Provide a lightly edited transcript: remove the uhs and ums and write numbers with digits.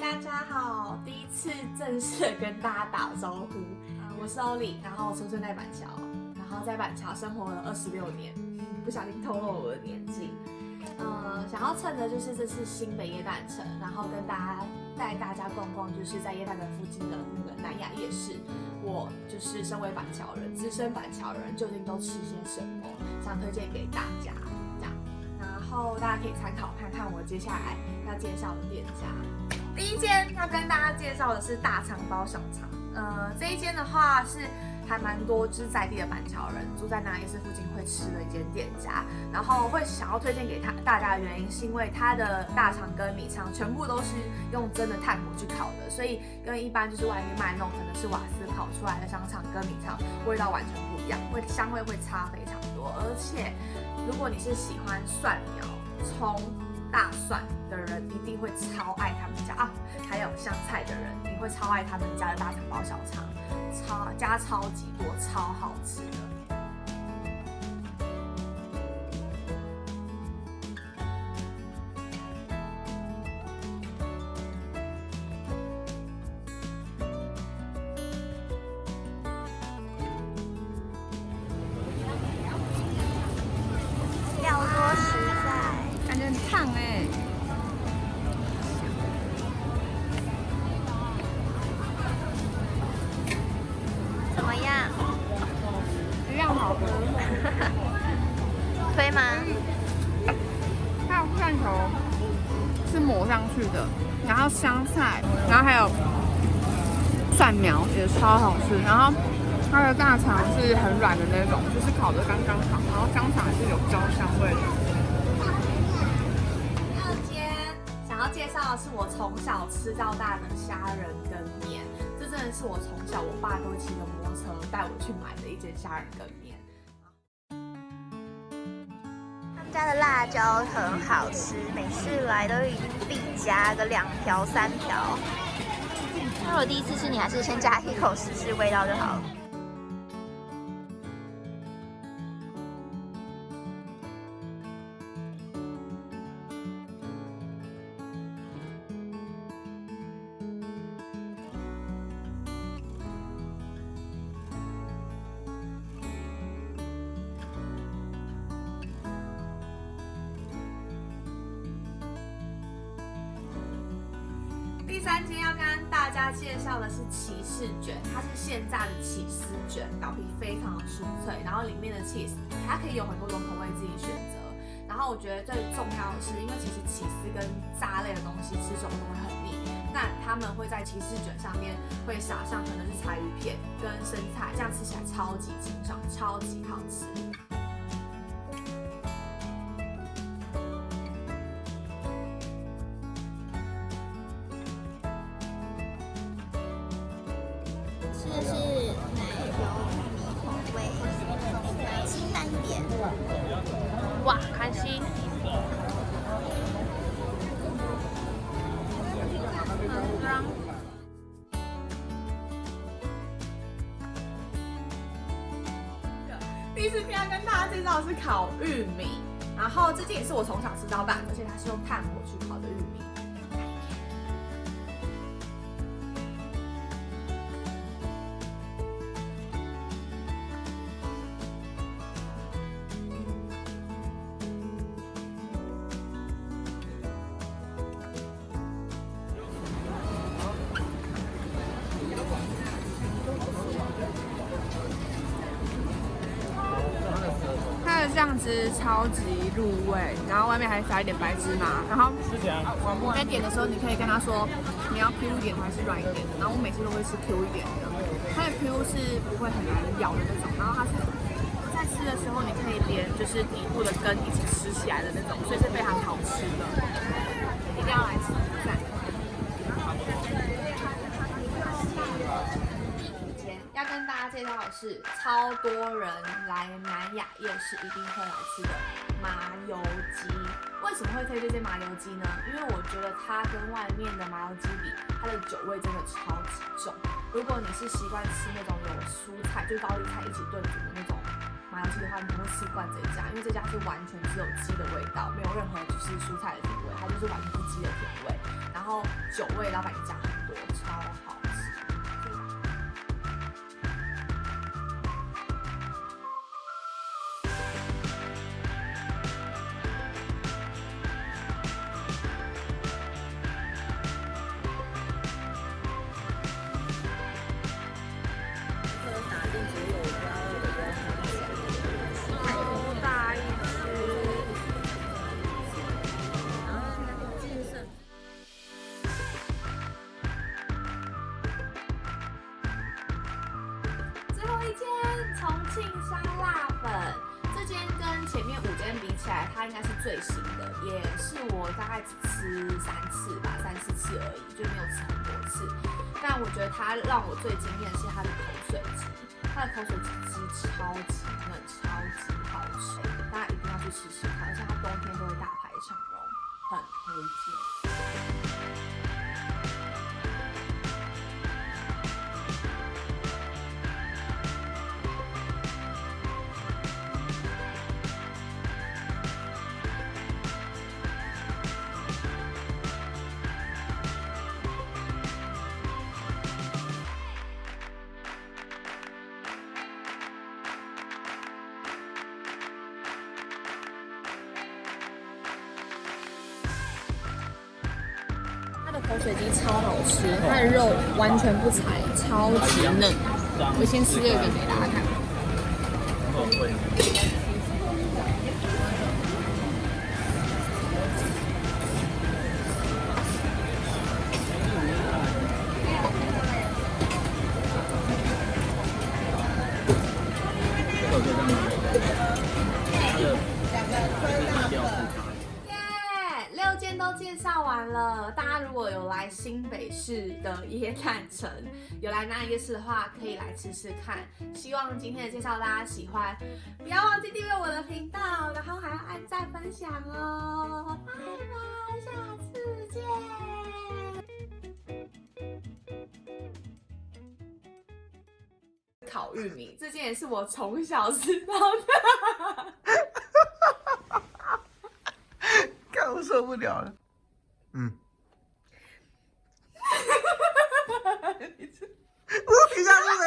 大家好，第一次正式的跟大家打招呼。我是欧里，然后出生在板桥，然后在板桥生活了26年，不小心透露我的年纪。想要趁着就是这次新北耶诞城，然后带大家逛逛，就是在耶诞城附近的那个南雅夜市。我就是身为板桥人，资深板桥人，究竟都吃些什么，想推荐给大家这样。然后大家可以参考看看我接下来要介绍的店家。第一间要跟大家介绍的是大肠包小肠。这一间的话是还蛮多就是在地的板桥人住在南雅夜市附近会吃的一间店家，然后会想要推荐给大家的原因是因为它的大肠跟米肠全部都是用真的炭火去烤的，所以跟一般就是外面卖那种可能是瓦斯烤出来的香肠跟米肠味道完全不一样，香味会差非常多。而且如果你是喜欢蒜苗、葱、大蒜的人，一定会超爱他们家啊！还有香菜的人，你会超爱他们家的大肠包小肠，加超级多，超好吃的。料多实在，感觉很烫哎。怎么样？一样好喝。推吗？它的蒜头是抹上去的，然后香菜，然后还有蒜苗也超好吃，然后它的大肠是很软的那种，就是烤的刚刚好，然后香肠是有焦香味的。第二间想要介绍的是我从小吃到大的虾仁羹面，这真的是我从小我爸都会骑着摩托车带我去买的一间虾仁羹面。他们家的辣椒很好吃，每次来都一定必加个2条3条。那如果第一次吃，你还是先加一口试试味道就好了。第三间要跟大家介绍的是起司卷，它是现炸的起司卷，表皮非常的酥脆，然后里面的 cheese 它可以有很多种口味自己选择。然后我觉得最重要的是，因为其实起司跟炸类的东西吃久了都会很腻，那他们会在起司卷上面会撒上可能是柴鱼片跟生菜，这样吃起来超级清爽，超级好吃。吃的是奶油米口味，清淡一点。哇，开心！第四天要跟大家介绍的是烤玉米，然后这间也是我从小吃到大，而且它是用炭火去烤的玉米。它的酱汁超级入味，然后外面还撒一点白芝麻，然后你在点的时候，你可以跟他说你要 Q 一点还是软一点的，然后我每次都会吃 Q 一点的，它的 Q 是不会很难咬的那种，然后它是在吃的时候你可以连就是底部的根一起吃起来的那种，所以是非常好吃的，一定要来吃吃看。要跟大家介绍的是超多人来南雅夜市一定会来吃的麻油鸡。为什么会推这间麻油鸡呢？因为我觉得它跟外面的麻油鸡比，它的酒味真的超级重。如果你是习惯吃那种有蔬菜，就是高丽菜一起炖煮的那种麻油鸡的话，你会吃惯这一家，因为这家是完全只有鸡的味道，没有任何就是蔬菜的甜味，它就是完全是鸡的甜味。然后酒味老板加很多，超好吃。最后一间重庆酸辣粉，这间跟前面5间比起来，它应该是最新的，也是我大概只吃3次吧，3、4次而已，就没有吃很多次。但我觉得它让我最惊艳的是它的口水鸡，它的口水鸡汁超级嫩，超级好吃，大家一定要去试试看，而且它冬天都会大排长龙，很推荐。口水鸡超好吃，它的肉完全不柴，超级嫩。我先吃这个给大家看。6间都介绍完了，大家如果有来新北市的耶诞城，有来南夜市的话，可以来吃吃看。希望今天的介绍大家喜欢，不要忘记订阅我的频道，然后还要按赞分享哦。拜拜，下次见。烤玉米这件也是我从小知道的。看我受不了了。我比较不能。